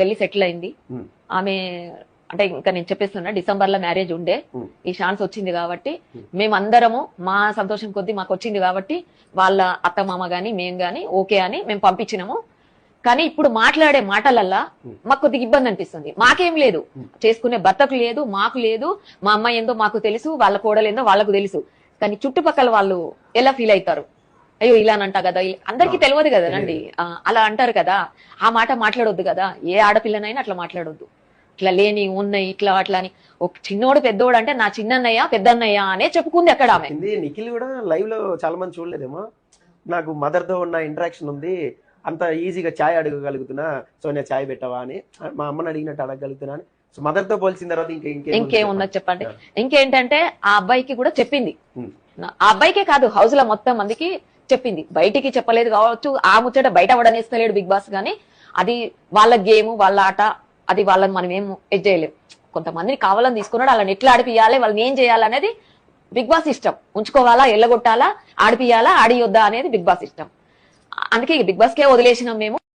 పెళ్లి సెటిల్ అయింది. ఆమె అంటే ఇంకా నేను చెప్పేస్తున్నా డిసెంబర్ లో మ్యారేజ్ ఉండే, ఈ ఛాన్స్ వచ్చింది కాబట్టి మేమందరము మా సంతోషం కొద్దీ మాకు వచ్చింది కాబట్టి వాళ్ళ అత్త మామ గాని మేము గాని ఓకే అని మేము పంపించినాము. కానీ ఇప్పుడు మాట్లాడే మాటలల్లా మాకు కొద్దిగా ఇబ్బంది అనిపిస్తుంది. మాకేం లేదు, చేసుకునే భర్తకు లేదు, మాకు లేదు. మా అమ్మాయి ఏందో మాకు తెలుసు, వాళ్ళ కోడలేందో వాళ్ళకు తెలుసు. కానీ చుట్టుపక్కల వాళ్ళు ఎలా ఫీల్ అవుతారు, అయ్యో ఇలానంట కదా, అందరికీ తెలియదు కదండి. అలా అంటారు కదా, ఆ మాట మాట్లాడొద్దు కదా. ఏ ఆడపిల్లనైనా అట్లా మాట్లాడొద్దు. ఇట్లా లేని ఉన్నాయి ఇట్లా అట్లా అని. ఒక చిన్నోడు పెద్దోడు అంటే నా చిన్నన్నయ్య పెద్దన్నయ్య అనే చెప్పుకుంది అక్కడ ఆమె. నిఖిల్ కూడా లైవ్ లో చాలా మంది చూడలేదేమో, నాకు మదర్ తో ఉన్న ఇంటరాక్షన్ ఉంది, అంత ఈజీగా ఛాయ్ అడగగలుగుతున్నా, సోనియా ఛాయ్ పెట్టవా అని మా అమ్మని అడిగినట్టు అడగగలుగుతున్నా అని. సో మదర్ తో పోల్చిన తర్వాత ఇంకేమున్నది చెప్పండి. ఇంకేంటంటే ఆ అబ్బాయికి కూడా చెప్పింది, ఆ అబ్బాయికే కాదు హౌస్ లో మొత్తం మందికి చెప్పింది. బయటికి చెప్పలేదు కావచ్చు, ఆ ముచ్చట బయట పడనేస్తలేడు బిగ్ బాస్ గానీ, అది వాళ్ళ గేమ్ వాళ్ళ ఆట, అది వాళ్ళని మనం ఏం చేయలేము. కొంతమందిని కావాలని తీసుకున్నాడు, వాళ్ళని ఎట్లా ఆడిపియాలి, వాళ్ళని ఏం చేయాలనేది బిగ్ బాస్ ఇష్టం. ఉంచుకోవాలా, ఎల్లగొట్టాలా, ఆడిపియాలా, ఆడియొద్దా అనేది బిగ్ బాస్ ఇష్టం. అందుకే బిగ్ బాస్ కే వదిలేసినాం మేము.